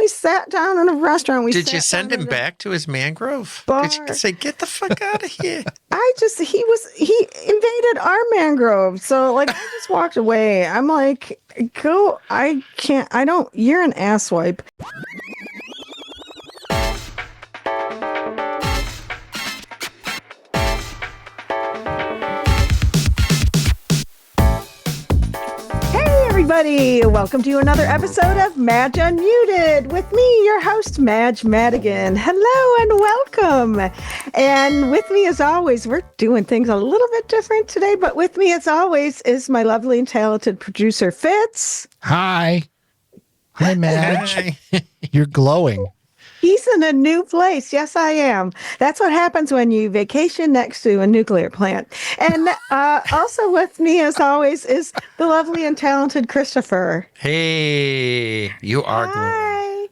we sat down in a restaurant. Did you send him back to his mangrove? Bar. Did you say, get the fuck out of here? He invaded our mangrove. So like, I just walked away. I'm like, go, I can't, I don't, you're an asswipe. Everybody, welcome to another episode of Madge Unmuted with me, your host, Madge Madigan. Hello and welcome. And with me, as always, we're doing things a little bit different today, but with me, as always, is my lovely and talented producer, Fitz. Hi. Hi, Madge. Hi. You're glowing. He's in a new place. Yes, I am. That's what happens when you vacation next to a nuclear plant. And also with me, as always, is the lovely and talented Christopher. Hey, you are glowing. Hi.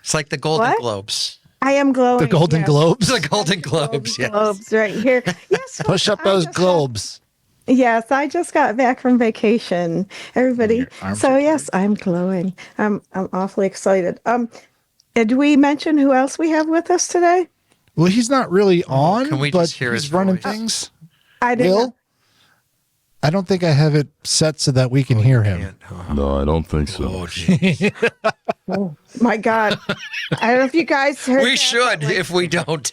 It's like the Golden Globes. I am glowing. The Golden Globes. The Golden Globes, yes. Globes right here. Yes. Push up those globes. Yes, I just got back from vacation. Everybody. So yes, I'm glowing. I'm awfully excited. Did we mention who else we have with us today? Well, he's not really on, Can we but just hear he's his running voice? things. I didn't. Will? I don't think I have it set so that we can hear him. No, I don't think so. Oh, geez. Oh my God. I don't know if you guys heard We that, should but, like, if we don't.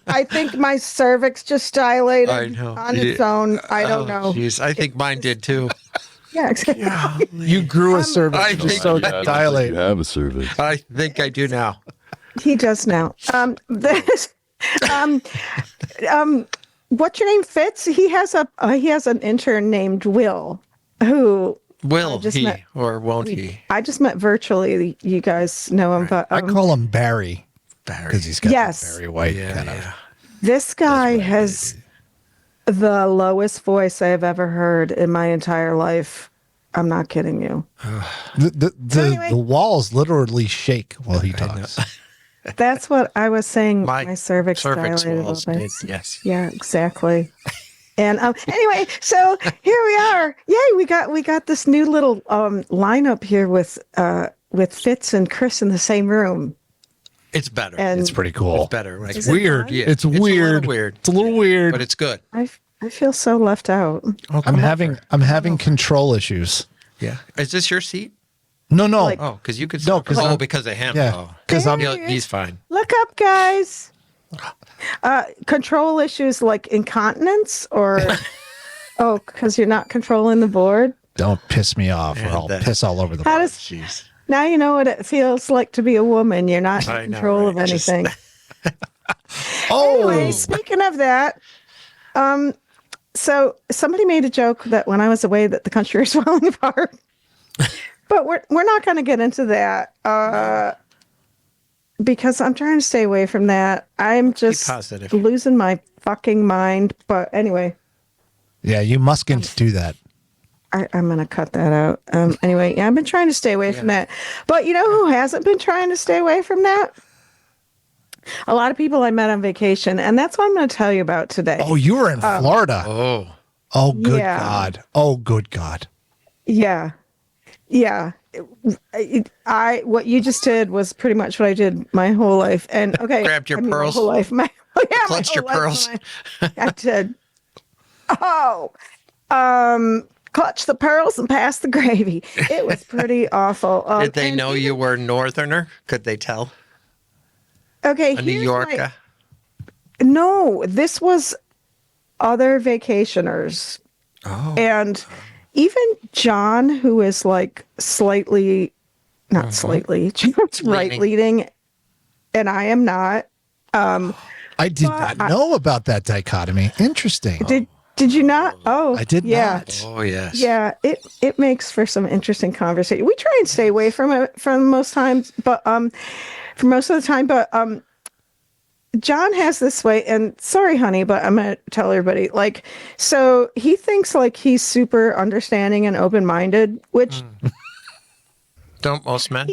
I think my cervix just dilated I know. on its own. I don't know. Jeez, I think mine did too. Yeah, exactly. You grew a cervix. I You're think- so Yeah, I don't think dilated. you have a cervix. I think I do now. He does now. What's your name, Fitz? He has an intern named Will, who Will just he met- or won't he? I just met virtually. You guys know him, but I call him Barry Barry. because he's got Yes. the Barry White Yeah, kind of. yeah. this guy has the lowest voice I have ever heard in my entire life. I'm not kidding you. The walls literally shake while he talks. That's what I was saying. My My cervix cervix dilated a walls little bit. did, yes. Yeah, exactly. And anyway, so here we are. Yay, we got this new little lineup here with Fitz and Chris in the same room. It's better. And It's pretty cool. It's better. Like, Is it Weird. fun? Yeah, It's it's a little weird. weird. It's a little weird. but it's good. I feel so left out. Oh, I'm come having over. control issues. Yeah. Is this your seat? No. Like- Oh, because you could. No, 'cause I'm- because of him. yeah, Oh. 'cause I'm- He's fine. Look up, guys. Control issues like incontinence or because you're not controlling the board. Don't piss me off, or Yeah, I'll that- piss all over the How place. does Jeez. now you know what it feels like to be a woman? You're not I in know, control right? of anything. Oh, Anyway, speaking of that, so somebody made a joke that when I was away that the country is falling apart. But we're not going to get into that because I'm trying to stay away from that. I'm just positive. losing my fucking mind. But anyway, yeah, you mustn't do that. I'm going to cut that out. Anyway, yeah, I've been trying to stay away from that. But you know who hasn't been trying to stay away from that? A lot of people I met on vacation, and that's what I'm going to tell you about today. Oh, you were in Florida. Oh. Oh, good Yeah. God. Oh, good God. Yeah. Yeah. What you just did was pretty much what I did my whole life. And okay. Grabbed your pearls. My whole life. Clutched your pearls. I did. Clutch the pearls and pass the gravy. It was pretty awful. Did they and know even- you were a northerner? Could they tell? Okay. A New here's Yorker? No, this was other vacationers. Oh. And even John, who is like slightly, not slightly, John's right leading, and I am not. I did not know about that dichotomy. Interesting. Did you not? Oh, I did not. Oh, yes. Yeah, it makes for some interesting conversation. We try and stay away from it for most times, but for most of the time, but John has this way, and sorry, honey, but I'm gonna tell everybody. Like, so he thinks like he's super understanding and open-minded, which Don't most men?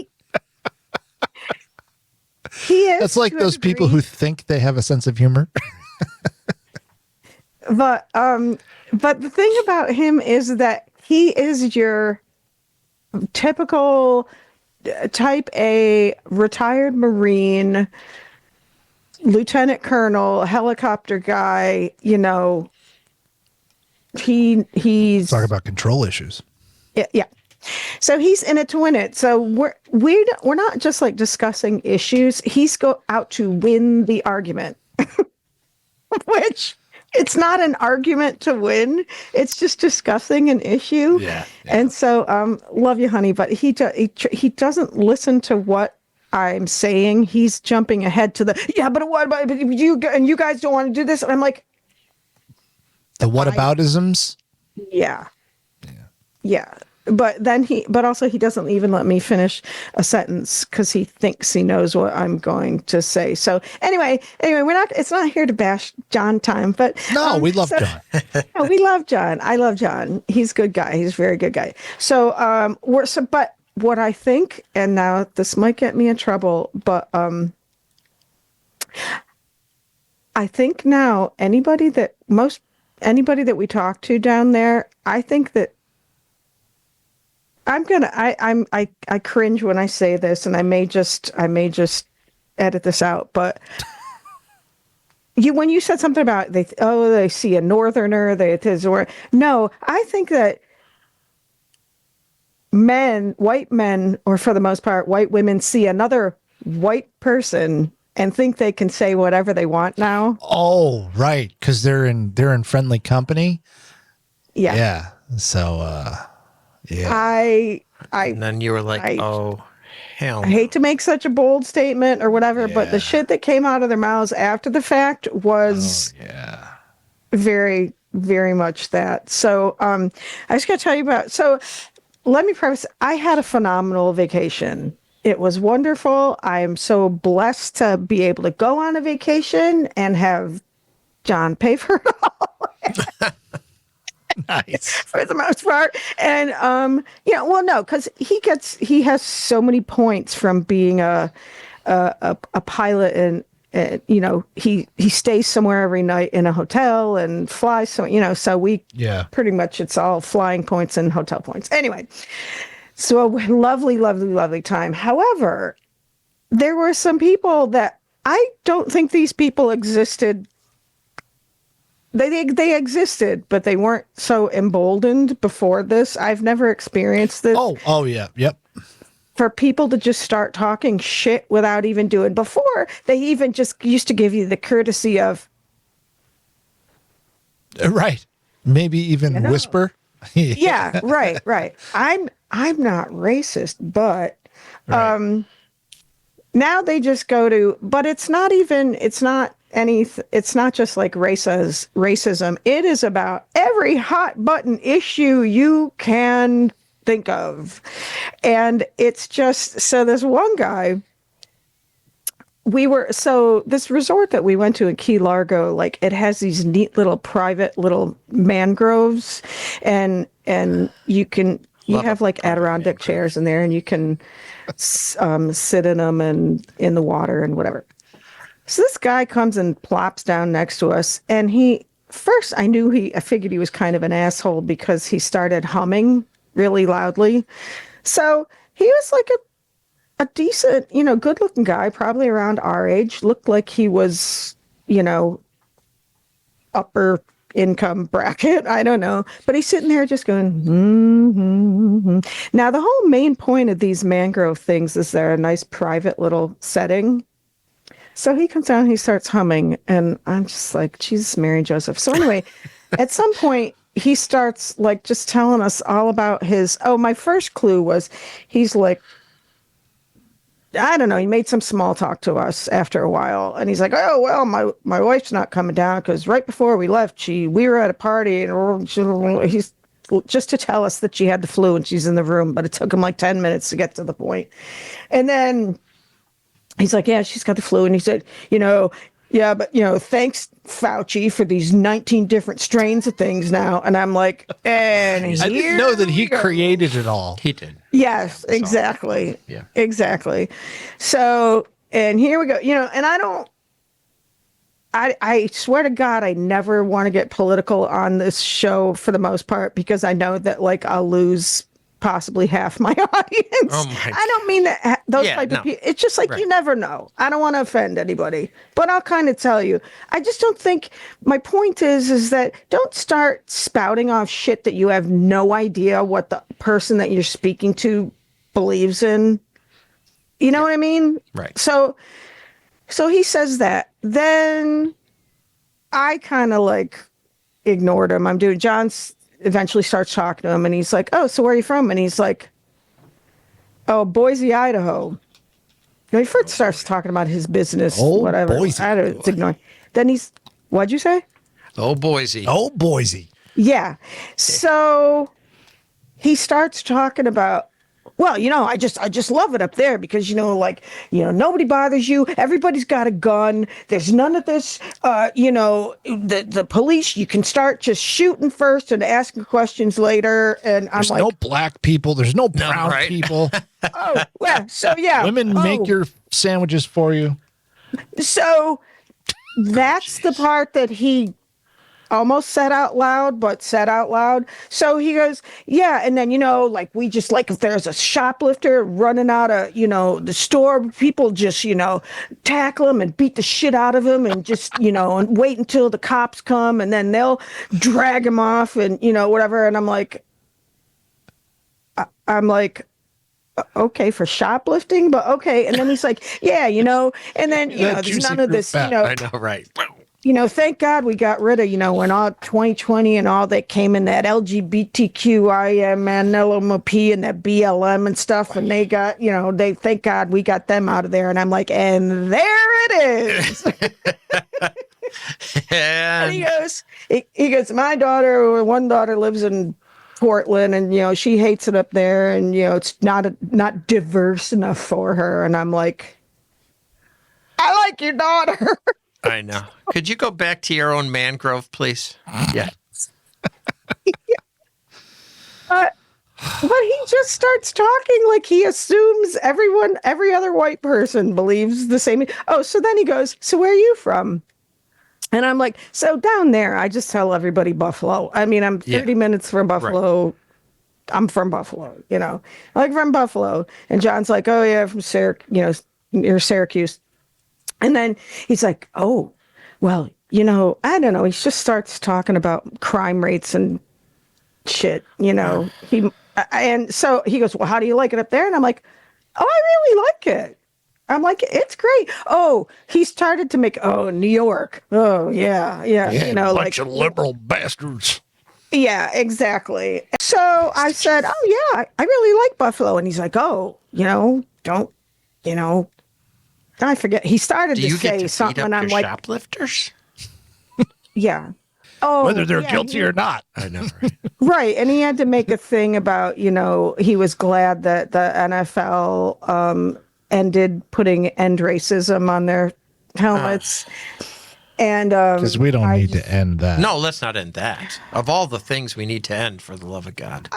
he is. That's like to a those people degree. who think they have a sense of humor. But the thing about him is that he is your typical type A, retired Marine, lieutenant colonel, helicopter guy, he's Talk about control issues. yeah. So he's in it to win it. So we're not just like discussing issues. He's go out to win the argument, which it's not an argument to win. It's just discussing an issue. Yeah. And so, love you, honey, but he doesn't listen to what I'm saying. He's jumping ahead to but what about you? And you guys don't want to do this. And I'm like, the whataboutisms. yeah. But also he doesn't even let me finish a sentence because he thinks he knows what I'm going to say. So anyway, it's not here to bash John time, but no, we love John. No, we love John. I love John. He's a good guy. He's a very good guy. So, but what I think, and now this might get me in trouble, but, I think now anybody that we talk to down there, I think that I cringe when I say this, and I may just edit this out, but when you said something about they see a northerner, no, I think that white men, or for the most part, white women see another white person and think they can say whatever they want now. Oh, right, because they're in friendly company. Yeah. Yeah. So, yeah. And then you were like, oh, hell. I hate to make such a bold statement or whatever, but the shit that came out of their mouths after the fact was very, very much that. So, I just got to tell you about. So, let me preface. I had a phenomenal vacation. It was wonderful. I am so blessed to be able to go on a vacation and have John pay for it all. Nice. For the most part. And no, because he has so many points from being a pilot, and he stays somewhere every night in a hotel and flies, so we pretty much, it's all flying points and hotel points. Anyway, so a lovely, lovely, lovely time. However, there were some people that I don't think these people existed. They existed, but they weren't so emboldened before this. I've never experienced this. Oh yeah, yep. For people to just start talking shit without even doing. Before, they even just used to give you the courtesy of, right, maybe even whisper. Yeah, right. I'm not racist, but now they just go to. But it's not just like racism. It is about every hot button issue you can think of. And it's just, so this one guy, this resort that we went to in Key Largo, like, it has these neat little private little mangroves, and you have like Adirondack chairs in there, and you can sit in them and in the water and whatever. So this guy comes and plops down next to us, and I figured he was kind of an asshole because he started humming really loudly. So he was like a decent, good looking guy, probably around our age, looked like he was, upper income bracket. I don't know. But he's sitting there just going, Now, the whole main point of these mangrove things is they're a nice private little setting. So he comes down, he starts humming, and I'm just like, Jesus, Mary, Joseph. So anyway, at some point, he starts like just telling us all about my first clue was he's like, I don't know, he made some small talk to us after a while, and he's like, oh, well, my wife's not coming down because right before we left, we were at a party, and he's just to tell us that she had the flu and she's in the room, but it took him like 10 minutes to get to the point. And then he's like, yeah, she's got the flu. And he said, yeah, but, thanks, Fauci, for these 19 different strains of things now. And I'm like, and I didn't know that he created it all. He did. Yes, exactly. Yeah. Exactly. So, and here we go, and I swear to God, I never want to get political on this show for the most part, because I know that, like, I'll lose possibly half my audience. Oh my I don't mean that those Yeah, type no. of people. It's just like you never know. I don't want to offend anybody, but I'll kind of tell you. I just don't think. My point is that don't start spouting off shit that you have no idea what the person that you're speaking to believes in. You know what I mean? Right. So he says that. Then I kind of like ignored him. John eventually starts talking to him and he's like, oh, so where are you from? And he's like, oh, Boise, Idaho. You know, he first starts talking about his business, whatever. Boise. It's ignoring. Then what'd you say? Oh, Boise. Oh, Boise. Yeah. So he starts talking about, well, you know, I just love it up there because, you know, like, you know, nobody bothers you. Everybody's got a gun. There's none of this, you know, the police, you can start just shooting first and asking questions later. And I'm There's like, no black people. There's no brown right. people. oh, yeah. So, yeah. Women make your sandwiches for you. So that's the part that he almost said out loud, but said out loud. So he goes, yeah. And then, you know, like we just like if there's a shoplifter running out of, you know, the store, people just, you know, tackle him and beat the shit out of him and just, you know, and wait until the cops come and then they'll drag him off and, you know, whatever. And I'm like, okay, for shoplifting, but okay. And then he's like, yeah, you know, and then, you know, there's none of this, you know. I know, right. You know, thank God we got rid of, you know, when all 2020 and all that came in, that LGBTQIA, and that BLM and stuff, and they got, you know, thank God we got them out of there. And I'm like, and there it is. And he goes, my one daughter lives in Portland, and you know she hates it up there, and you know it's not diverse enough for her. And I'm like, I like your daughter. I know. Could you go back to your own mangrove, please? Yeah. But he just starts talking like he assumes every other white person believes the same. Oh, so then he goes, so where are you from? And I'm like, so down there, I just tell everybody Buffalo. I mean, I'm 30 minutes from Buffalo. Right. I'm from Buffalo, you know, like from Buffalo. And John's like, oh yeah, from near Syracuse. And then he's like, oh, well, you know, I don't know. He just starts talking about crime rates and shit, you know. And so he goes, well, how do you like it up there? And I'm like, oh, I really like it. I'm like, it's great. Oh, he started to make, New York. Oh, yeah, you know, bunch of liberal bastards. Yeah, exactly. So I said, oh, yeah, I really like Buffalo. And he's like, oh, you know, don't, you know, I forget. He started to say something, and I'm like, shoplifters? Yeah. Oh, whether they're guilty or not. I know, right? Right. And he had to make a thing about, you know, he was glad that the NFL ended putting end racism on their helmets. And because we don't need to end that. No, let's not end that. Of all the things we need to end, for the love of God.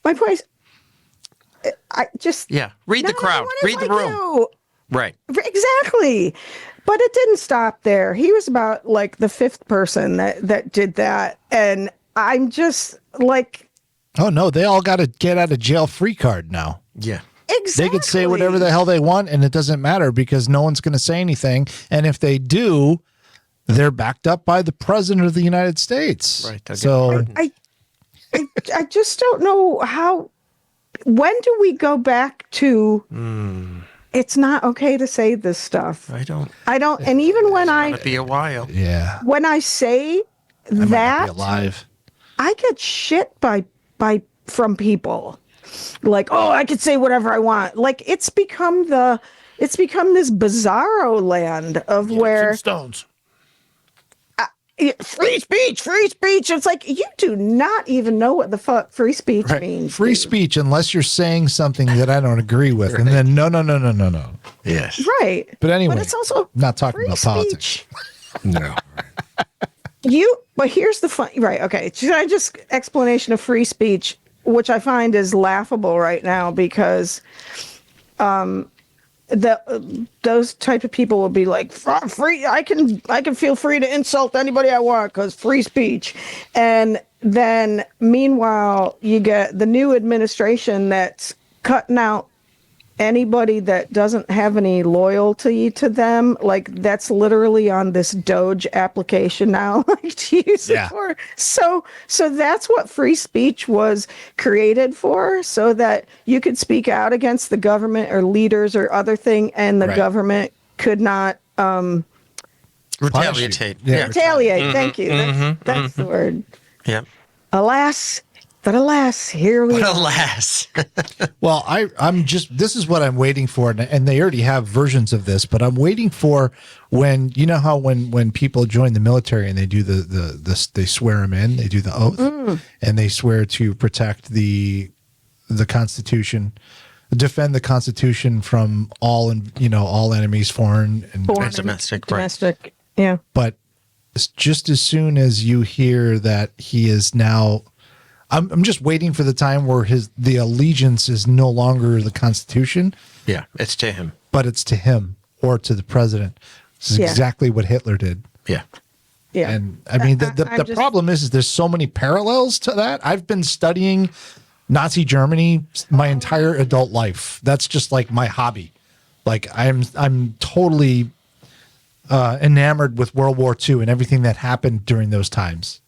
my point is, read the crowd, read the room. You. Right. Exactly. But it didn't stop there. He was about like the fifth person that did that. And I'm just like, oh no, they all got a get out of jail free card now. Yeah. Exactly. They could say whatever the hell they want, and it doesn't matter because no one's going to say anything. And if they do, they're backed up by the president of the United States. Right. So I just don't know how. When do we go back to? It's not okay to say this stuff. I don't. And even when It'll be a while. Yeah. When I say I might that, not be alive. I get shit from people. Like, oh, I could say whatever I want. Like it's become this bizarro land of where Stones. Free speech. It's like you do not even know what the fuck free speech means. Free speech, unless you're saying something that I don't agree with, and then no. Yes. Right. But anyway, but it's also not talking about speech. politics. No. But here's the fun. Right. Okay. Should I just explanation of free speech, which I find is laughable right now because, those type of people will be like, free. I can feel free to insult anybody I want because free speech. And then meanwhile, you get the new administration that's cutting out anybody that doesn't have any loyalty to them. Like, that's literally on this Doge application now, like, to use it for. So that's what free speech was created for, so that you could speak out against the government or leaders or other thing, and the government could not retaliate. Retaliate. Thank you. That's the word. Yeah. Alas, here we are. Alas. Well, this is what I'm waiting for, and they already have versions of this, but I'm waiting for when, you know how when people join the military and they do they swear them in, they do the oath, and they swear to protect the Constitution, defend the Constitution from all enemies, foreign and domestic. Domestic, yeah. But just as soon as you hear that he is now, I'm just waiting for the time where the allegiance is no longer the Constitution. Yeah, it's to him. But it's to him or to the president. This is exactly what Hitler did. Yeah. Yeah. And I mean, the problem is there's so many parallels to that. I've been studying Nazi Germany my entire adult life. That's just like my hobby. Like I'm totally enamored with World War II and everything that happened during those times.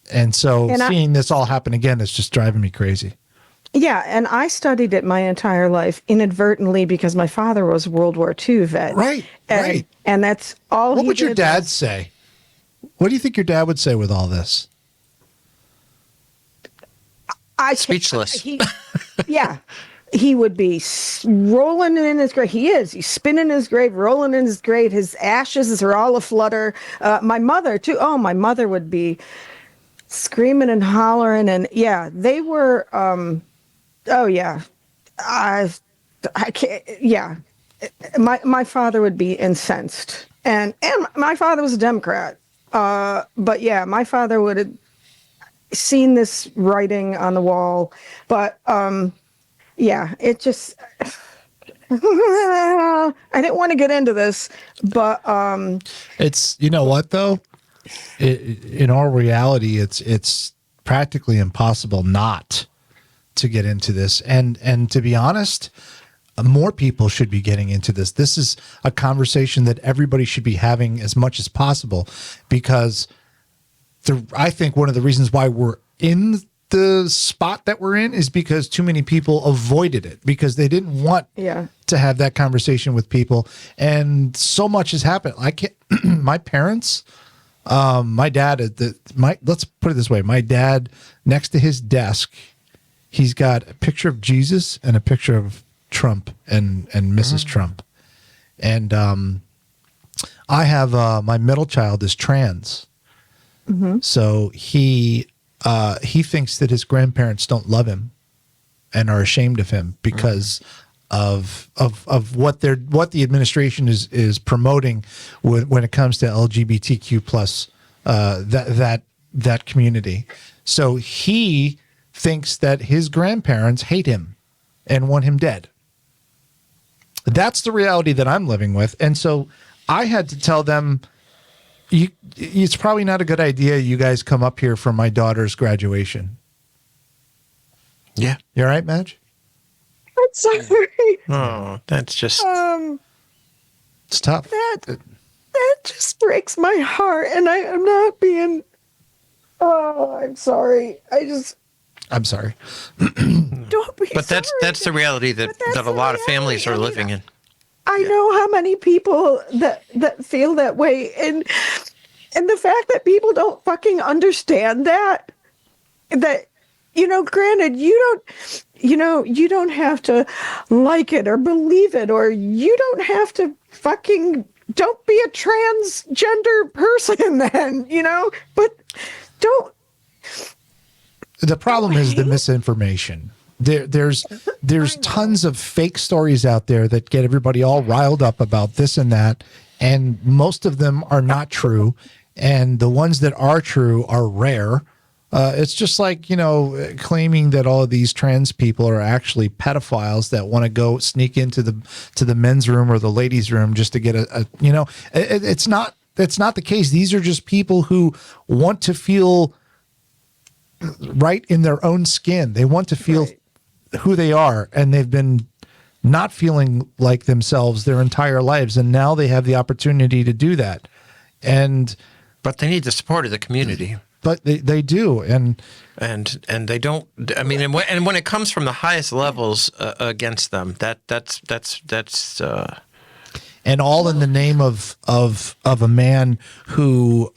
And so seeing this all happen again is just driving me crazy. Yeah, and I studied it my entire life inadvertently because my father was a World War II vet. Right. And that's all. What would your dad say? What do you think your dad would say with all this? Speechless. He would be rolling in his grave. He's spinning his grave, rolling in his grave. His ashes are all aflutter. My mother too. Oh, my mother would be screaming and hollering, and they were. I can't. Yeah, my father would be incensed, and my father was a Democrat. But yeah, my father would have seen this writing on the wall, but it just. I didn't want to get into this, but it's, you know what though. In all reality, it's practically impossible not to get into this. And to be honest, more people should be getting into this. This is a conversation that everybody should be having as much as possible, because I think one of the reasons why we're in the spot that we're in is because too many people avoided it because they didn't want to have that conversation with people. And so much has happened. My parents... my dad, let's put it this way. My dad, next to his desk, he's got a picture of Jesus and a picture of Trump and Mrs. Trump. And I have my middle child is trans. So he thinks that his grandparents don't love him and are ashamed of him because of what the administration is promoting when it comes to LGBTQ plus that community. So he thinks that his grandparents hate him and want him dead. That's the reality that I'm living with. And so I had to tell them, it's probably not a good idea you guys come up here for my daughter's graduation. Yeah. You all right, Madge? I'm sorry. Oh, that's just... it's tough. That just breaks my heart, and I'm not being... Oh, I'm sorry. I'm sorry. Don't be But sorry. that's the reality that a lot of families are living in. I know how many people that feel that way, and the fact that people don't fucking understand that granted, you don't have to like it or believe it, or you don't have to don't be a transgender person then, but don't. The problem is the misinformation. There's tons of fake stories out there that get everybody all riled up about this and that, and most of them are not true, and the ones that are true are rare. It's just like, claiming that all of these trans people are actually pedophiles that want to go sneak into the men's room or the ladies' room just to get it's not the case. These are just people who want to feel right in their own skin. They want to feel who they are, and they've been not feeling like themselves their entire lives, and now they have the opportunity to do that. But they need the support of the community. But they do, and they don't. I mean, and when it comes from the highest levels against them, that's and all in the name of a man who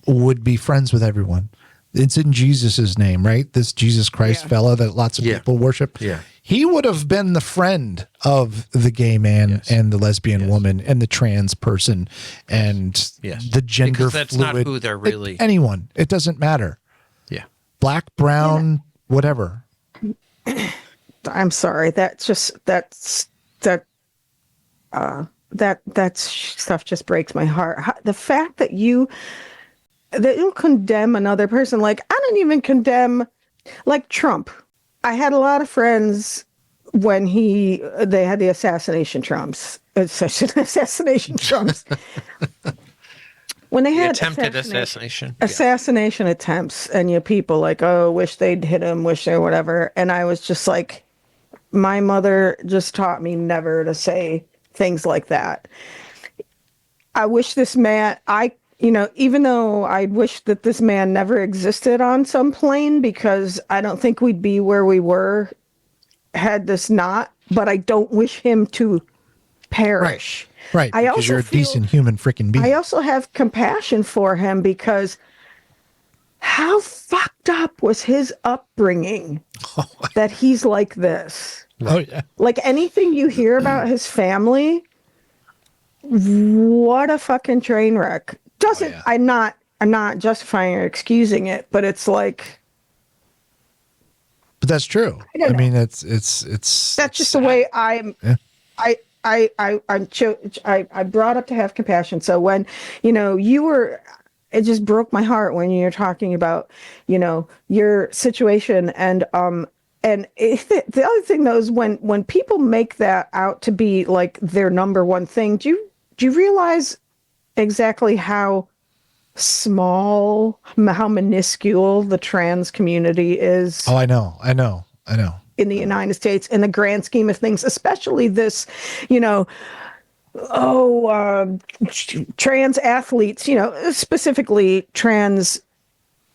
would be friends with everyone. It's in Jesus's name, right? This Jesus Christ fella that lots of people worship. Yeah. He would have been the friend of the gay man and the lesbian woman and the trans person and the gender because that's fluid. not who they're really. Anyone. It doesn't matter. Yeah. Black, brown, whatever. I'm sorry. That stuff just breaks my heart. The fact that you'll condemn another person, like I don't even condemn, like Trump. I had a lot of friends when they had the assassination Trumps. Assassination Trumps. When they had attempted assassination attempts, and people like, oh, wish they'd hit him, wish they whatever. And I was just like, my mother just taught me never to say things like that. I wish this man, even though I wish that this man never existed on some plane, because I don't think we'd be where we were had this not, but I don't wish him to perish. Right, because you're a decent human freaking being. I also have compassion for him because how fucked up was his upbringing that he's like this? Oh, yeah. Like anything you hear about his family, what a fucking train wreck. I'm not justifying or excusing it, but it's like. But that's true. I mean, it's that's just the way I'm. Yeah. I brought up to have compassion. So when it just broke my heart when you're talking about your situation and the other thing though is when people make that out to be like their number one thing. Do you realize exactly how small, how minuscule the trans community is? Oh, I know. In the United States, in the grand scheme of things, especially this, trans athletes, specifically trans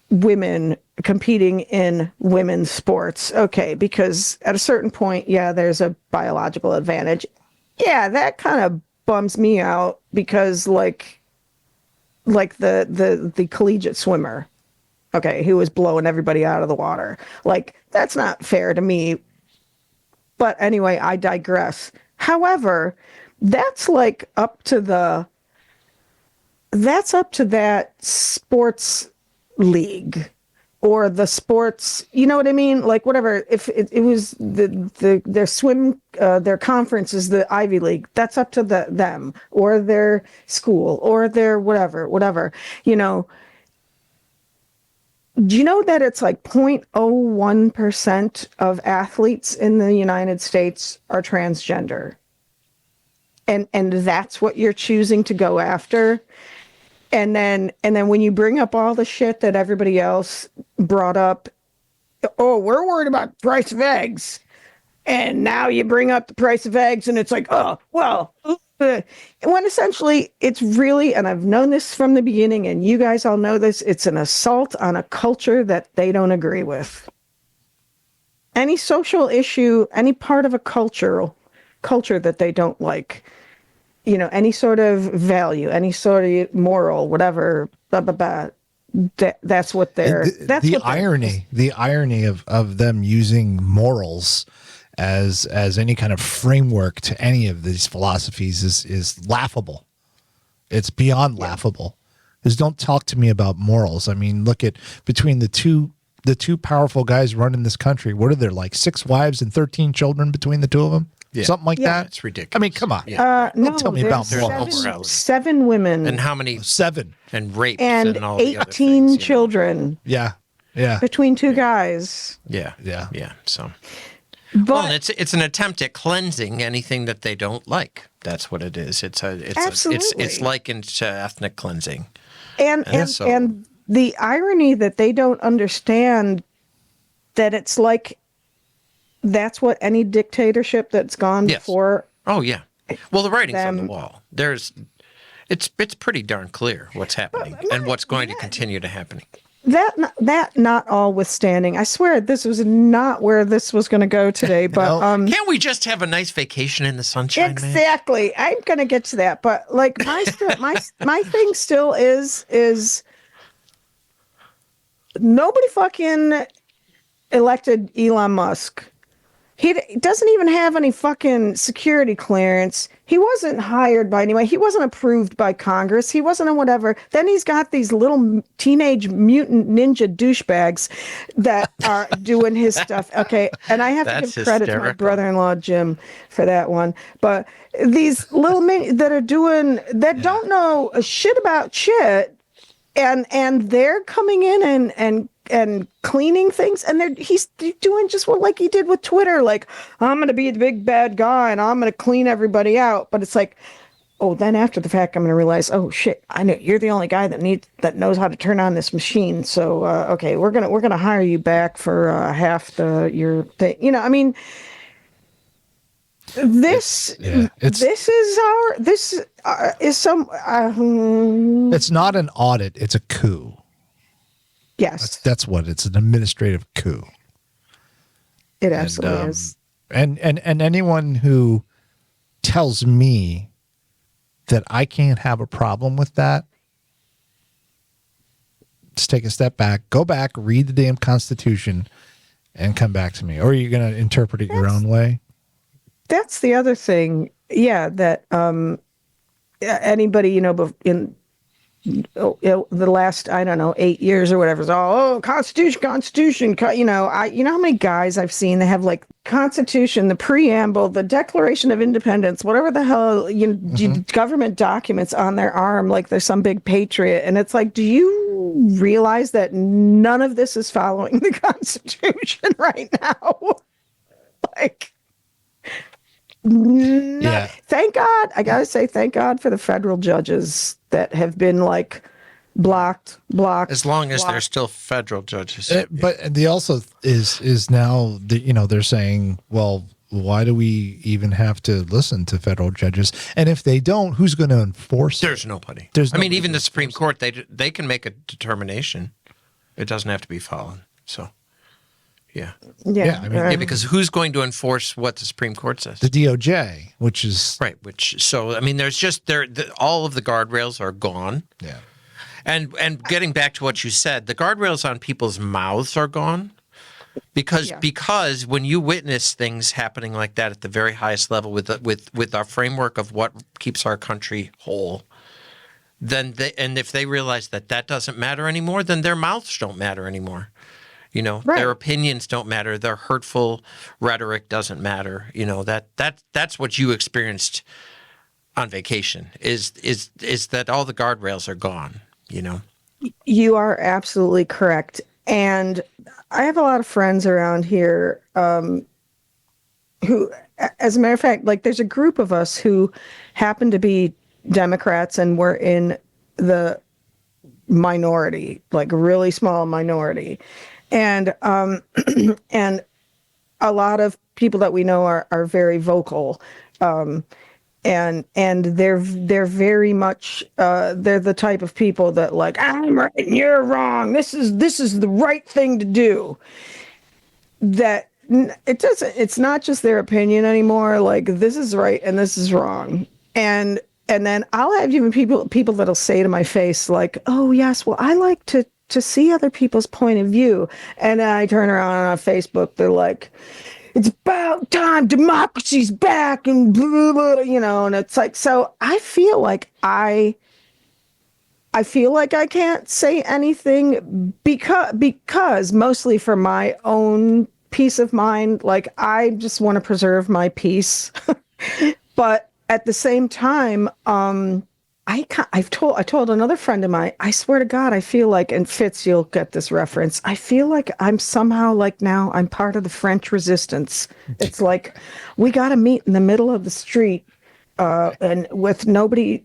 women competing in women's sports. Okay, because at a certain point, there's a biological advantage. Yeah, that kind of bums me out because like the collegiate swimmer, okay, who was blowing everybody out of the water. Like, that's not fair to me. But anyway, I digress. However, that's up to that sports league or the sports, you know what I mean? Like whatever, if it was their swim, their conference is the Ivy League, that's up to them or their school or their whatever, Do you know that it's like 0.01% of athletes in the United States are transgender? And that's what you're choosing to go after? And then when you bring up all the shit that everybody else brought up, oh, we're worried about the price of eggs. And now you bring up the price of eggs and it's like, oh, well, when essentially it's really, and I've known this from the beginning and you guys all know this, it's an assault on a culture that they don't agree with. Any social issue, any part of a culture that they don't like, any sort of value, any sort of moral, whatever, blah, blah, blah. That's what they're. The irony of them using morals as any kind of framework to any of these philosophies is laughable. It's beyond laughable. Because don't talk to me about morals. I mean, look at between the two powerful guys running this country. What are there, like 6 wives and 13 children between the two of them? Yeah. something like Yeah. that. It's ridiculous. I mean, come on. Yeah. No, tell me about there's more. seven women And how many 7. and rapes and and all the other 18 things, children Yeah. Yeah. between two guys. Yeah. Yeah. Yeah. So, But well, and it's an attempt at cleansing anything that they don't like. That's what it is. It's Absolutely. likened to ethnic cleansing. and And and, so- and the irony that they don't understand that it's like that's what any dictatorship that's gone Yes. before. Oh yeah. Well, the writing's on the Them- wall. It's pretty darn clear what's happening and what's going to continue to happen. That not all withstanding, I swear this was not where this was going to go today. But No. Can't we just have a nice vacation in the sunshine, man? exactly, I'm going to get to that. But like my thing still is nobody fucking elected Elon Musk. He doesn't even have any fucking security clearance. He wasn't hired by anyone. He wasn't approved by Congress. He wasn't a whatever. Then he's got these little teenage mutant ninja douchebags that are doing his stuff. Okay, and I have to That's give credit to my hysterical. brother-in-law Jim for that one. But these little that don't know a shit about shit, and they're coming in and cleaning things, and he's doing just what like he did with Twitter, like I'm gonna be the big bad guy and I'm gonna clean everybody out. But it's like, oh, then after the fact I'm gonna realize, oh shit, I know you're the only guy that knows how to turn on this machine. So okay, we're gonna hire you back for half your thing. I mean, this is some It's not an audit, it's a coup. yes, That's what it's an administrative coup. it absolutely is. And anyone who tells me that I can't have a problem with that, just take a step back, go back, read the damn Constitution, and come back to me. Or are you going to interpret it your own way? That's the other thing. Yeah, that anybody in the last, I don't know, 8 years or whatever is all Constitution. How many guys I've seen that have like Constitution, the preamble, the Declaration of Independence, whatever the hell government documents on their arm, like they're some big patriot, and it's like, do you realize that none of this is following the Constitution right now? Like. No, Yeah. thank God. I gotta say, thank God for the federal judges that have been like blocked. As long as they're still federal judges. But the also is now they're saying, well, why do we even have to listen to federal judges? And if they don't, who's going to enforce it? There's nobody. There's I mean, nobody even to the Supreme Court, they can make a determination. It doesn't have to be followed. So, yeah. Yeah, I mean, Yeah, because who's going to enforce what the Supreme Court says? The DOJ, which is Right. So, I mean, there's just all of the guardrails are gone. yeah. And getting back to what you said, the guardrails on people's mouths are gone because when you witness things happening like that at the very highest level with our framework of what keeps our country whole, then if they realize that doesn't matter anymore, then their mouths don't matter anymore. Right. Their opinions don't matter. Their hurtful rhetoric doesn't matter. That's what you experienced on vacation is that all the guardrails are gone. You are absolutely correct. And I have a lot of friends around here who, as a matter of fact, like there's a group of us who happen to be Democrats and we're in the minority, like a really small minority. And and a lot of people that we know are very vocal. And they're very much they're the type of people that like, I'm right and you're wrong. This is the right thing to do. That it's not just their opinion anymore. Like this is right and this is wrong. And then I'll have even people that'll say to my face like, oh yes, well I like to see other people's point of view. And then I turn around on Facebook, they're like, it's about time democracy's back and blah, blah, blah, and it's like, so I feel like I can't say anything because mostly for my own peace of mind. Like, I just want to preserve my peace. But at the same time, I told another friend of mine, I swear to God, I feel like, and Fitz, you'll get this reference. I feel like I'm somehow like now I'm part of the French resistance. It's like we got to meet in the middle of the street. And with nobody,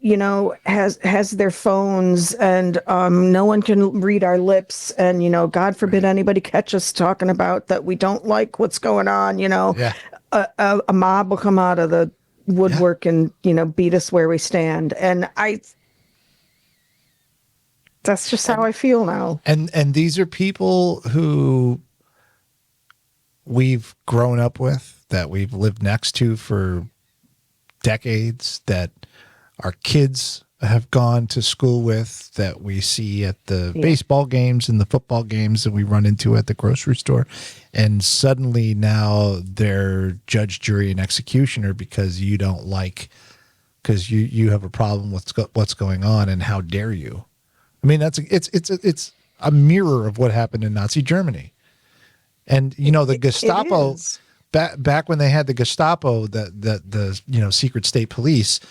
has their phones, and no one can read our lips, and God forbid anybody catch us talking about that we don't like what's going on. Yeah. A mob will come out of the woodwork and beat us where we stand, and that's just how I feel now. And these are people who we've grown up with, that we've lived next to for decades, that our kids have gone to school with, that we see at the baseball games and the football games that we run into at the grocery store. And suddenly now they're judge, jury, and executioner because you don't like, because you have a problem with what's going on, and how dare you? I mean, it's a mirror of what happened in Nazi Germany. And the Gestapo, back when they had the Gestapo, the secret state police,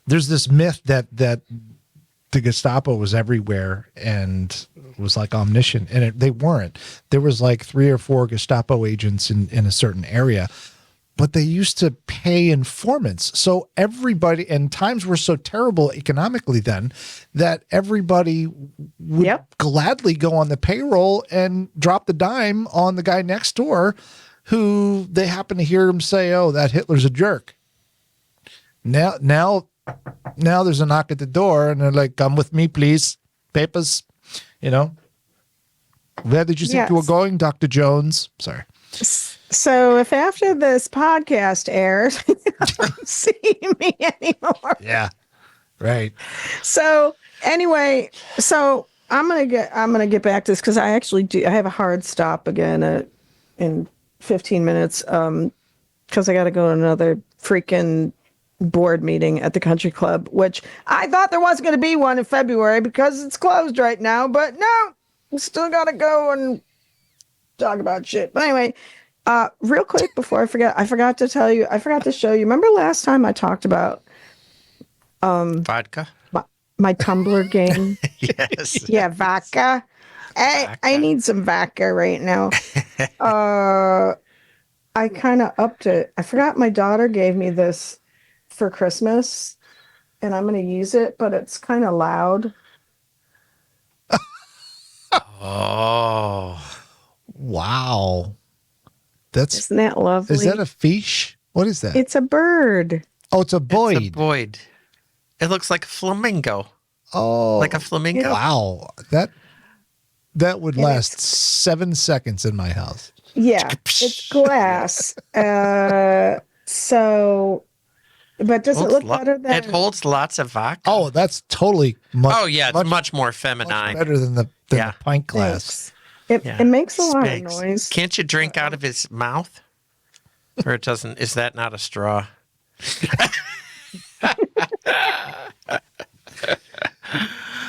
there's this myth that the Gestapo was everywhere and was like omniscient, and they weren't. There was like 3 or 4 Gestapo agents in a certain area, but they used to pay informants. So everybody, and times were so terrible economically then, that everybody would gladly go on the payroll and drop the dime on the guy next door who they happen to hear him say, "Oh, that Hitler's a jerk." Now there's a knock at the door, and they're like, "Come with me, please. Papers." Where did you think you were going, Dr. Jones? Sorry. So if after this podcast airs, you don't see me anymore. Yeah. Right. So anyway, I'm gonna get back to this, because I actually do. I have a hard stop again in 15 minutes, because I got to go to another freaking board meeting at the country club, which I thought there was going to be one in February because it's closed right now, but no, we still got to go and talk about shit. But anyway, real quick before I forget, I forgot to show you. Remember last time I talked about vodka? My Tumblr game? Yes. Yeah, vodka. I need some vodka right now. I kind of upped it. I forgot my daughter gave me this for Christmas, and I'm going to use it, but it's kind of loud. Oh. Wow. Isn't that lovely? Is that a fish? What is that? It's a bird. Oh, it's a boyd. It's a boyd. It looks like a flamingo. Oh. Like a flamingo. Wow. That would last 7 seconds in my house. Yeah, it's glass. But does it look better than... It holds lots of vodka. Oh, that's totally much... Oh, yeah, it's much more feminine. Much better than the pint glass. It makes a lot of noise. Can't you drink out of his mouth? Or it doesn't... Is that not a straw?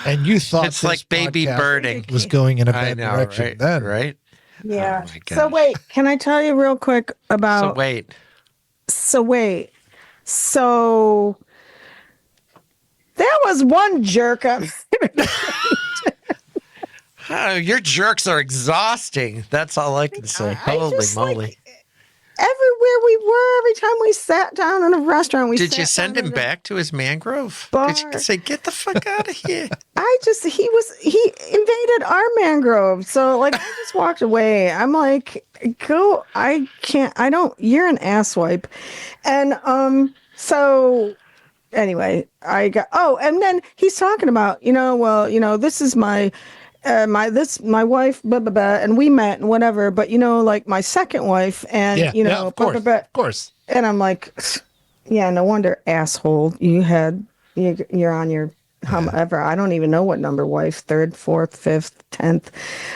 And you thought it's like baby birding was going in a bad direction right, then. Right? Yeah. Oh, so wait, can I tell you real quick about... So wait. So there was one jerk your jerks are exhausting. That's all I can say. Holy moly. Everywhere we were, every time we sat down in a restaurant, Did you send him back to his mangrove? Bar. Did you say, "Get the fuck out of here"? He invaded our mangrove. So I just walked away. I'm like, go, I can't, I don't, you're an asswipe. And, so anyway, and then he's talking about, this is my wife, blah, blah, blah, and we met and whatever, but my second wife, and of course, blah, blah, blah. Of course. And I'm like, yeah, no wonder, asshole, you're on your however, I don't even know what number wife, 3rd, 4th, 5th, 10th.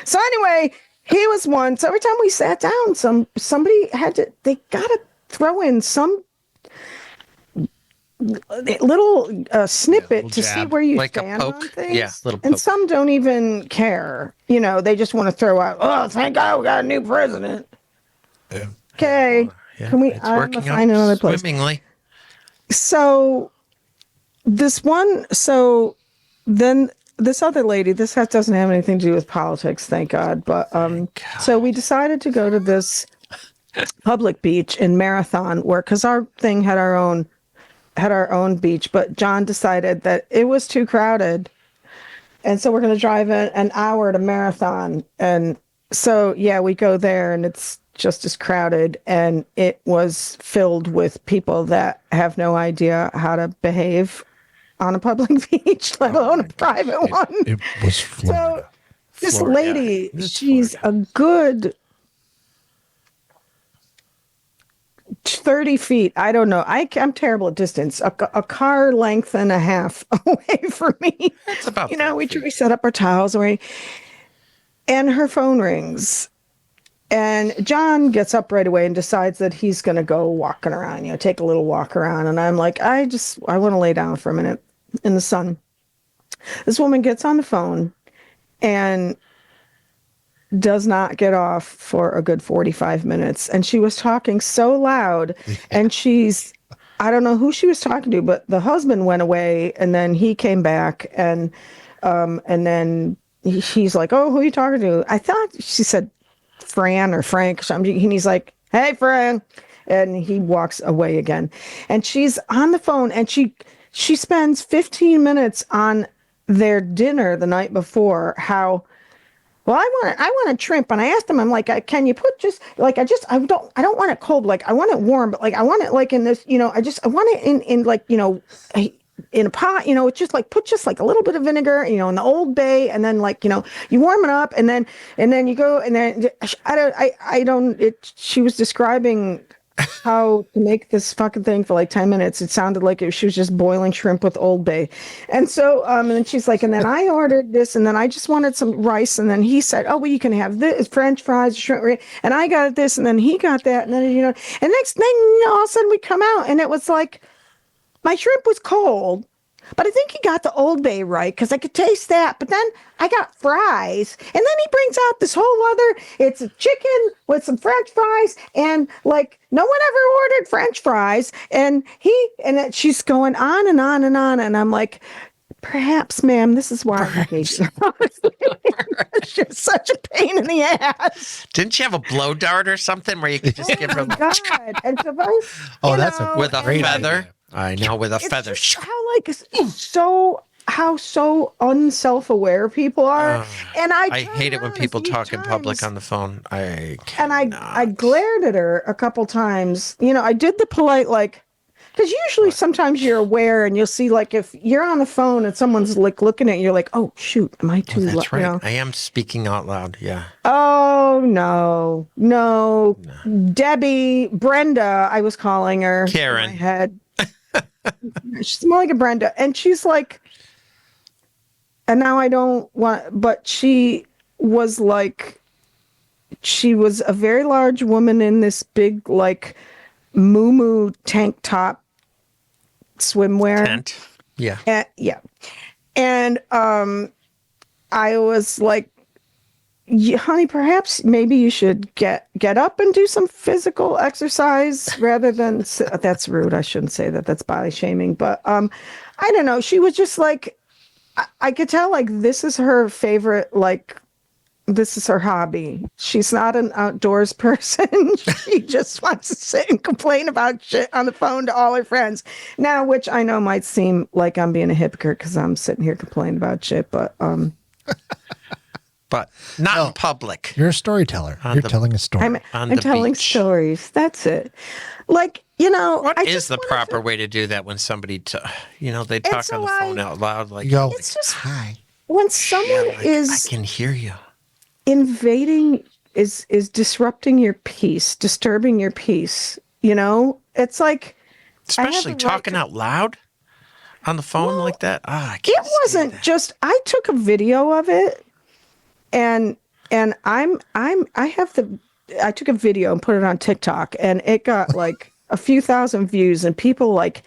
So anyway, he was one. So every time we sat down, somebody they gotta throw in some little snippet to see where you like stand a poke. on things. Yeah, little poke. And some don't even care. They just want to throw out, "Oh, thank God we got a new president." Okay. Yeah, Can we? it's I'm gonna working find out another place. swimmingly. So this one. So then this other lady. This doesn't have anything to do with politics, thank God. But so we decided to go to this public beach in Marathon, where because our thing had our own beach, but John decided that it was too crowded. And so we're going to drive an hour to Marathon. And so, yeah, we go there and it's just as crowded. And it was filled with people that have no idea how to behave on a public beach, let alone a private one. It was Florida. So this Florida, lady, yeah, it's she's Florida. a good 30 feet. I don't know. I'm terrible at distance. A car length and a half away from me. It's about We set up our towels and her phone rings. And John gets up right away and decides that he's going to go walking around, take a little walk around. And I'm like, I want to lay down for a minute in the sun. This woman gets on the phone and does not get off for a good 45 minutes. And she was talking so loud and I don't know who she was talking to, but the husband went away and then he came back and then he's like, oh, who are you talking to? I thought she said Fran or Frank or something. And he's like, hey, Fran. And he walks away again. And she's on the phone and she spends 15 minutes on their dinner the night before, how, well, I want a shrimp, and I asked him, I'm like, can you put just like I don't want it cold, like I want it warm, but like I want it like in this, I want it in like in a pot, it's just like put just like a little bit of vinegar, in the Old Bay, and then like you warm it up, and then you go, and then she was describing how to make this fucking thing for like 10 minutes. It sounded like she was just boiling shrimp with Old Bay. And so, and then she's like, and then I ordered this, and then I just wanted some rice. And then he said, oh, well, you can have this, French fries, shrimp. And I got this, and then he got that. And then, and next thing, all of a sudden we come out, and it was like, my shrimp was cold. But I think he got the Old Bay right because I could taste that. But then I got fries. And then he brings out this whole other, it's a chicken with some French fries. And like, no one ever ordered French fries. And she's going on and on and on. And I'm like, perhaps, ma'am, this is why I hate you. It's just such a pain in the ass. Didn't you have a blow dart or something where you could just give her God. And so with a great feather? idea. I know, with a feather. How so unself-aware people are. And I hate it when people talk in public on the phone. I glared at her a couple times. I did the polite, like, because usually sometimes you're aware and you'll see, like, if you're on the phone and someone's like looking at you, you're like, oh shoot, am I too loud? That's right. I am speaking out loud. Yeah. Oh no. Debbie, Brenda, I was calling her. Karen. In my head. She's more like a Brenda, and she's like, and now I don't want, but she was a very large woman in this big, like, moo tank top swimwear. Tent. Yeah. Yeah. And I was like, honey, perhaps maybe you should get up and do some physical exercise rather than that's rude. I shouldn't say that. That's body shaming. But I don't know. She was just like, I could tell, like, this is her favorite, like, this is her hobby. She's not an outdoors person. She just wants to sit and complain about shit on the phone to all her friends. Now, which I know might seem like I'm being a hypocrite because I'm sitting here complaining about shit, but but not in public. You're a storyteller. You're telling a story. I'm telling beach. stories. That's it. Like, what is the proper way to do that when somebody, they talk on the phone out loud? Like, it's just hi. When someone I can hear you. Invading is disrupting your peace, disturbing your peace. It's like, especially talking out loud on the phone like that. I can't. It wasn't just. I took a video of it, and I took a video and put it on TikTok, and it got like a few thousand views, and people like,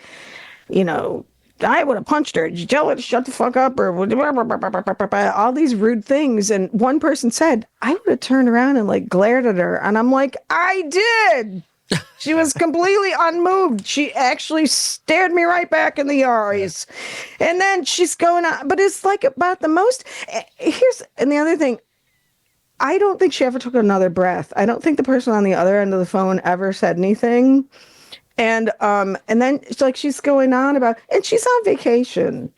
I would have punched her. Did you tell her to shut the fuck up? Or all these rude things. And one person said, I would have turned around and like glared at her. And I'm like, I did. She was completely unmoved. She actually stared me right back in the eyes. And then she's going on. But it's like about the most. And the other thing, I don't think she ever took another breath. I don't think the person on the other end of the phone ever said anything. And then it's like she's going on about, and she's on vacation.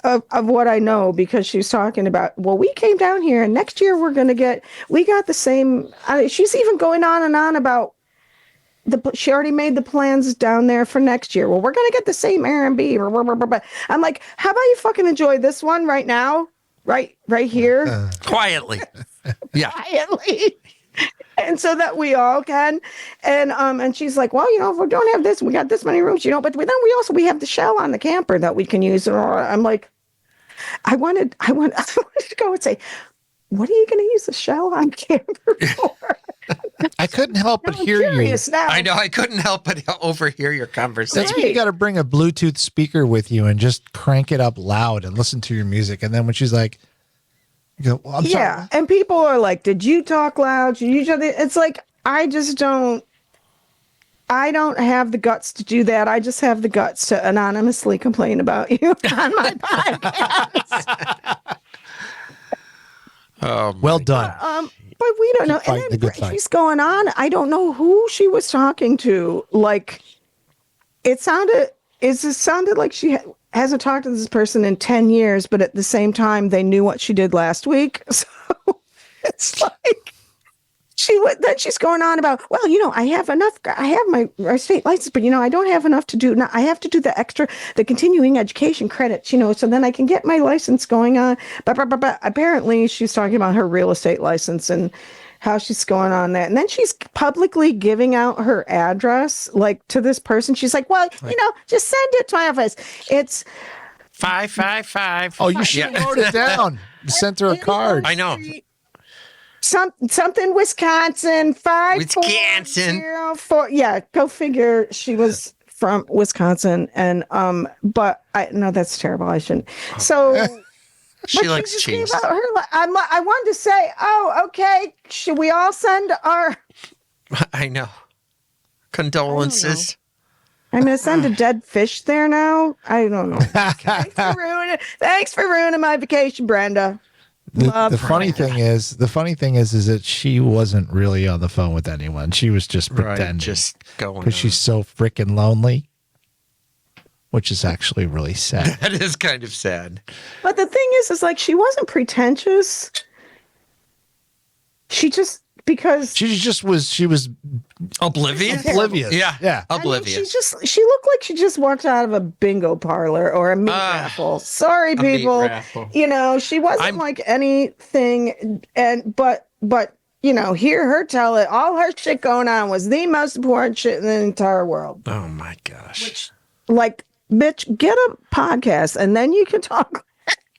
Of what I know, because she's talking about, well, we came down here and next year we got the same. She's even going on and on about she already made the plans down there for next year. Well, we're going to get the same Airbnb. I'm like, how about you fucking enjoy this one right now? Right here. Quietly. Yeah. Quietly. And so that we all can. And she's like, well, if we don't have this, we got this many rooms, but then we have the shell on the camper that we can use. And I'm like, I wanted to go and say, what are you going to use the shell on camper for? I couldn't help but hear you. Now. I know. I couldn't help but overhear your conversation. That's when you got to bring a Bluetooth speaker with you and just crank it up loud and listen to your music. And then when she's like, you go, well, I'm sorry. And people are like, did you talk loud? It's like, I don't have the guts to do that. I just have the guts to anonymously complain about you on my podcast. Well done. But we don't know. And then she's going on. I don't know who she was talking to. Like, it sounded like she hasn't talked to this person in 10 years, but at the same time, they knew what she did last week. So it's like she's going on about, well, I have my state license, but I don't have enough to do. Now I have to do the continuing education credits, so then I can get my license going on. But apparently she's talking about her real estate license and how she's going on that. And then she's publicly giving out her address, like, to this person. She's like, well, just send it to my office. It's 555. Oh, you should wrote it down. Sent her a card. I know. Something Wisconsin 5404. Yeah, go figure. She was from Wisconsin, and but that's terrible. I shouldn't. So she likes cheese. I wanted to say, okay. Should we all send our? I know. Condolences. I'm gonna send a dead fish there now. I don't know. Thanks for ruining my vacation, Brenda. The funny thing is that she wasn't really on the phone with anyone. She was just pretending, just going, because she's so freaking lonely, which is actually really sad. That is kind of sad. But the thing is like, she wasn't pretentious. She was oblivious. Yeah. Oblivious. She looked like she just walked out of a bingo parlor or a meat raffle. Sorry, people. She wasn't like anything. But hear her tell it. All her shit going on was the most important shit in the entire world. Oh my gosh. Bitch, get a podcast and then you can talk.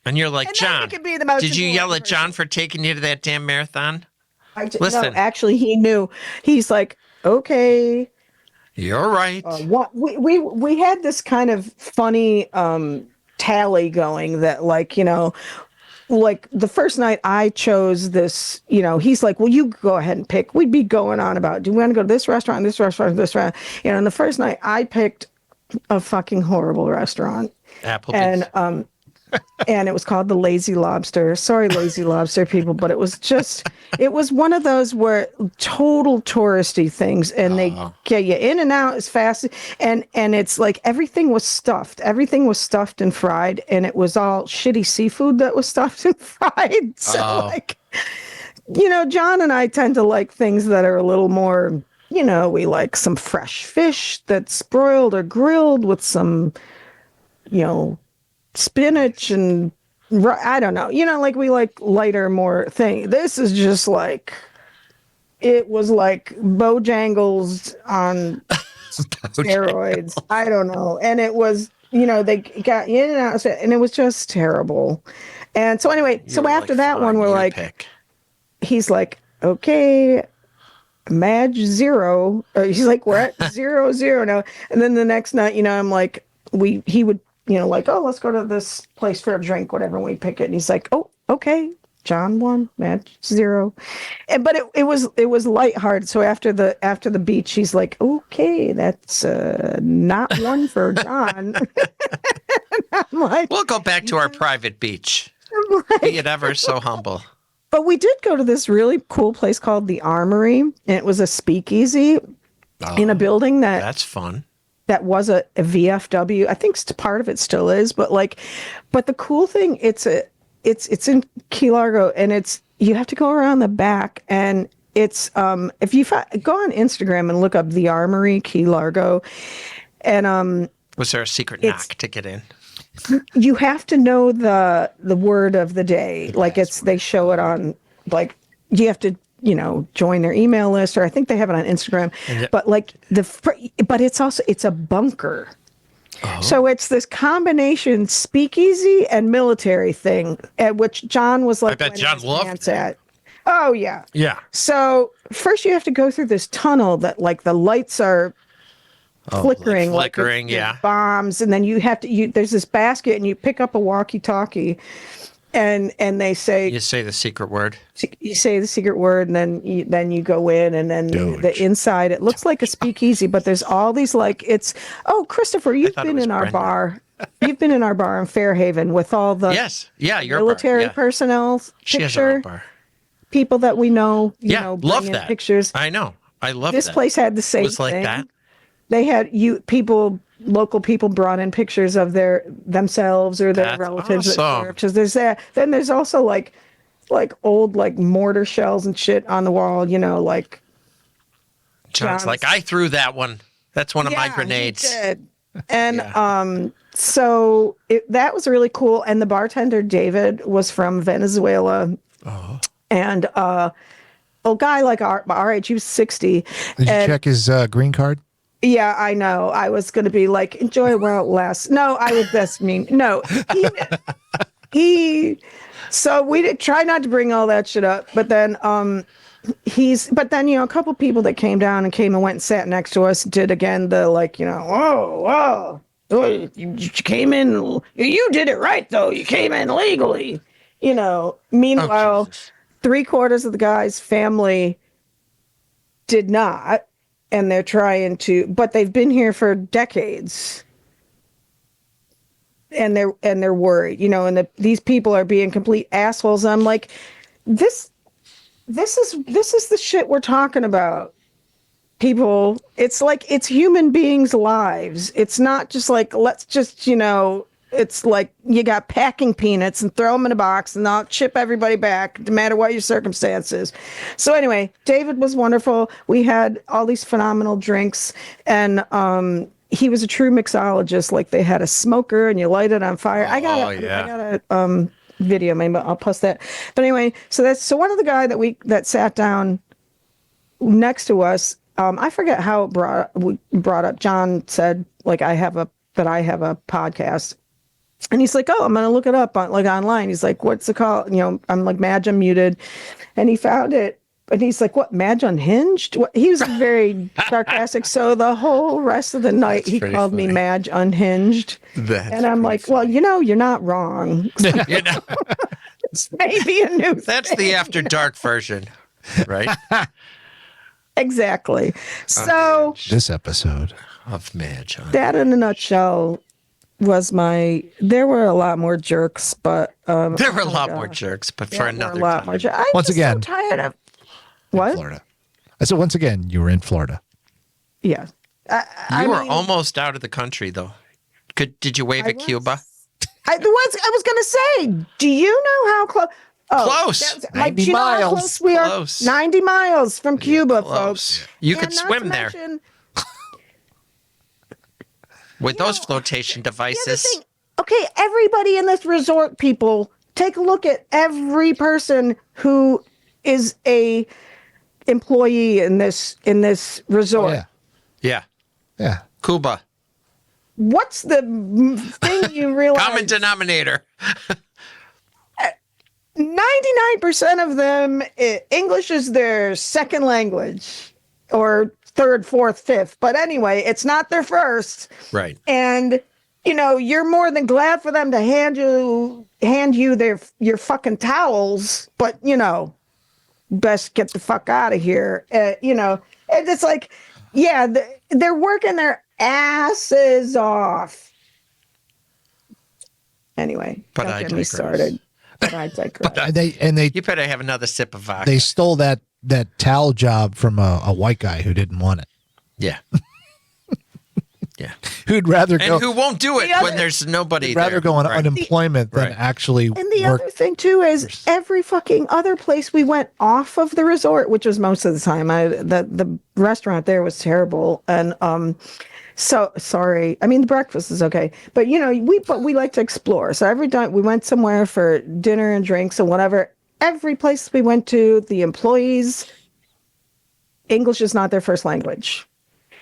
And you're like, John, did you yell at person. John for taking you to that damn marathon? Listen. No, actually, he knew. He's like, okay, you're right. We had this kind of funny tally going that, like the first night I chose this, he's like, well, you go ahead and pick. We'd be going on about, do we want to go to this restaurant, this restaurant, this restaurant? And the first night I picked a fucking horrible restaurant. Applebee's. And it was called the Lazy Lobster. Sorry, Lazy Lobster people, but it was one of those where total touristy things, and they get you in and out as fast. And it's like everything was stuffed. Everything was stuffed and fried, and it was all shitty seafood that was stuffed and fried. So John and I tend to like things that are a little more, we like some fresh fish that's broiled or grilled with some, spinach and I don't know, we like lighter, more thing. This is just like, it was like Bojangles on steroids. I don't know. And it was, they got in and out, and it was just terrible. And so anyway, after that one, we're like, he's like, okay, Madge 0. He's like, we're at 0-0 now. And then the next night, I'm like, he would, like, oh, let's go to this place for a drink, whatever, and we pick it. And he's like, oh, okay. John 1, Madge 0. But it was lighthearted. So after the beach, he's like, okay, that's not one for John. I'm like, We'll go back to our private beach. Be it ever so humble. But we did go to this really cool place called the Armory, and it was a speakeasy in a building That's fun. that was a VFW. I think part of it still is, but the cool thing, it's in Key Largo, and you have to go around the back, and it's if you go on Instagram and look up the Armory Key Largo, and Was there a secret knock to get in? you have to know the word of the day. Like they show it on, like, you have to, join their email list, or I think they have it on Instagram. But but it's a bunker. Oh. So it's this combination speakeasy and military thing, at which John was like, I bet John loved it. Oh yeah. Yeah. So first you have to go through this tunnel that, like, the lights are flickering, yeah. Bombs, and then you have to. There's this basket, and you pick up a walkie-talkie, and they say, you say the secret word. You say the secret word, and then you go in, and then the inside, it looks like a speakeasy, but there's all these, like, it's. Oh, Christopher, you've been in our bar. You've been in our bar in Fairhaven with all the your military personnel She has her own bar. People that we know. Love that pictures. I know. I love this that. place had the same It was like thing. that. They had local people brought in pictures of themselves or their relatives. Awesome. Because there's that. Then there's also like old, like, mortar shells and shit on the wall. Like John's like, I threw that one. That's one of my grenades. He did. And so that was really cool. And the bartender David was from Venezuela. Oh. And a guy like our age, he was 60. Did you check his green card? Yeah, I know. I was going to be like, enjoy it while it lasts. No, I would just mean, no. So we did try not to bring all that shit up, but then a couple people that came down and went and sat next to us did again the, like, whoa, you came in, you did it right though. You came in legally, Meanwhile, 3/4 of the guy's family did not. And they're trying to, but they've been here for decades, and they're worried, and these people are being complete assholes. I'm like, this is the shit we're talking about, people. It's like, it's human beings' lives. It's not just like, let's just, it's like you got packing peanuts and throw them in a box and I'll ship everybody back, no matter what your circumstances. So anyway, David was wonderful. We had all these phenomenal drinks, and he was a true mixologist. Like, they had a smoker and you light it on fire. I got a video, maybe I'll post that. But anyway, so one of the guy that sat down next to us, I forget how it brought up. John said, like, I have a podcast. And he's like, oh, I'm going to look it up online. He's like, what's it called? I'm like, Madge Unmuted. And he found it. And he's like, what, Madge Unhinged? He was very sarcastic. So the whole rest of the night, he called me Madge Unhinged. And I'm like, well, you're not wrong. It's maybe a new That's thing. the After Dark version, right? Exactly. So this episode of Madge. That, in a nutshell, was there were a lot more jerks, but there were a lot more jerks, but for another time. Once again, so tired of what? Florida. I said, once again, you were in Florida. Yeah. You were almost out of the country, though. Did you wave at Cuba? I was going to say, do you know how close? Close. 90 do you know miles. how close we are? Close. 90 miles from Cuba, Close. folks. You And could not swim to there mention, with those flotation the other devices. thing, okay, everybody in this resort, people, take a look at every person who is a employee in this resort. Oh, yeah. Yeah. Yeah. Oh, Cuba. What's the thing you realize? Common denominator. 99% of them, English is their second language, or third, fourth, fifth. But anyway, it's not their first. Right. And you're more than glad for them to hand you your fucking towels, but best get the fuck out of here. And it's like, yeah, they're working their asses off. Anyway, But don't I get me digress. started. But I digress. They You better have another sip of vodka. they stole that towel job from a white guy who didn't want it. Yeah. Yeah. Who'd rather And go who won't do it The other- when there's nobody rather there. go on Right. unemployment than Right. actually And the work. other thing too is every fucking other place we went off of the resort, which was most of the time. The restaurant there was terrible, and so sorry. I mean, the breakfast is okay, but we like to explore. So every time we went somewhere for dinner and drinks and whatever, every place we went to, the employees, English is not their first language.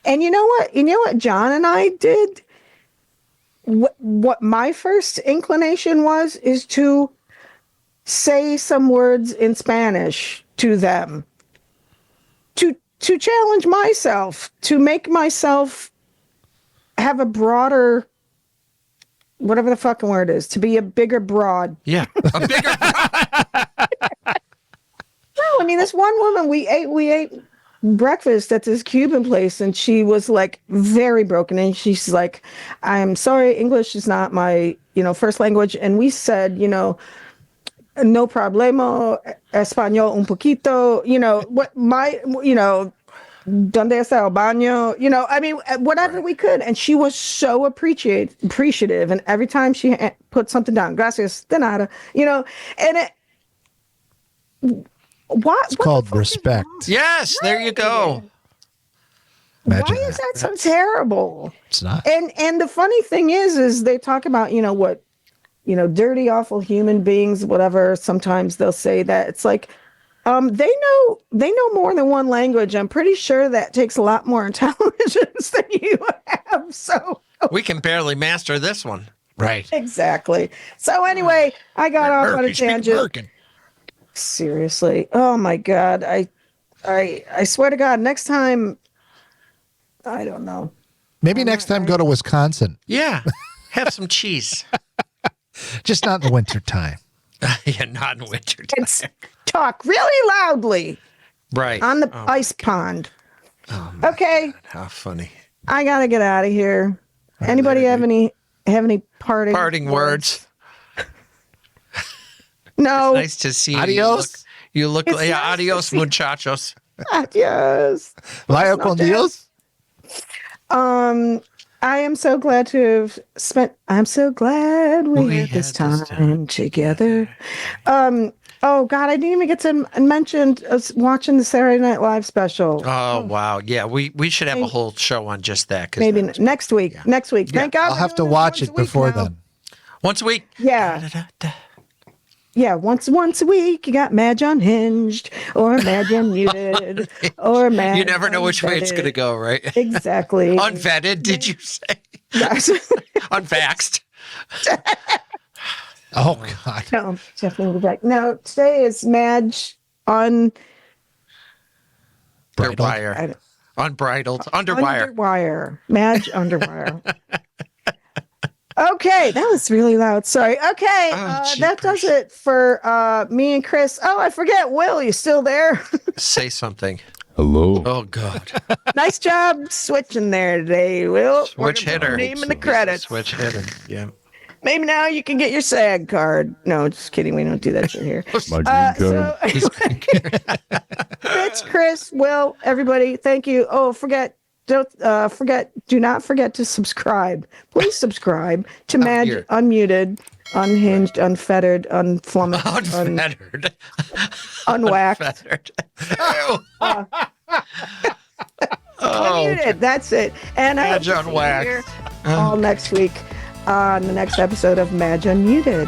And you know what? John and I did. What my first inclination is to say some words in Spanish to them, to challenge myself, to make myself have a broader, whatever the fucking word is, to be a bigger broad. Yeah. A bigger. No, I mean, this one woman, we ate breakfast at this Cuban place, and she was like very broken, and she's like, I'm sorry, English is not my first language. And we said, no problema, español un poquito, what my donde está el baño, I mean, whatever we could. And she was so appreciative, and every time she put something down, gracias de nada, and it It's called respect. Yes, there you go. Imagine why is that so terrible? It's not. And the funny thing is they talk about, what, dirty, awful human beings, whatever. Sometimes they'll say that. It's like, they know more than one language. I'm pretty sure that takes a lot more intelligence than you have. So We can barely master this one. Right. exactly. So anyway, I got off on a tangent. Seriously. Oh my God. I swear to God, next time, I don't know. Maybe next time go to Wisconsin. Yeah. Have some cheese. Just not in the winter time. Yeah, not in winter time. It's talk really loudly Right. on the ice pond. Okay. How funny. I gotta get out of here. Anybody have any parting words. No. Nice to see Adios. you. Look It's yeah, nice to adios, see- muchachos. Adios. Vaya con Dios. I am so glad to have spent. I'm so glad we had this had this time together. Oh God, I didn't even get to mention us watching the Saturday Night Live special. Oh wow. Yeah, we should have a whole show on just that. 'Cause Maybe that was- next week. Yeah. Next week. Thank God. I'll we're have to doing this watch once it a week before now. then. Once a week. Yeah. Da-da-da-da. Yeah, once a week, you got Madge Unhinged or Madge Unmuted or Madge. You never know which way it's going to Unvetted. go, right? Exactly. Unvetted, did you say? Yes. Unvaxxed. Oh God. No, definitely back. No, today is Madge Underwire. Unbridled. Unbridled. Underwire. Underwire. Madge Underwire. Okay, that was really loud. Sorry. Okay, that does jeepers. it for me and Chris. Oh, I forget. Will, you still there? Say something. Hello. Oh God. Nice job switching there today, Will. Switch hitter. Name in the credits. Switch hitter. Yeah. Maybe now you can get your SAG card. No, just kidding. We don't do that shit here. My green card. So, Fitz, Chris, Will, everybody, thank you. Oh, do not forget to subscribe. Please subscribe to Madge here. Unmuted, Unhinged, Unfettered, Unflummoxed, Unfettered. Unwacked. Unfettered. Ew. Unmuted. That's it. And I hope Madge to see you Unwacked. here all next week on the next episode of Madge Unmuted.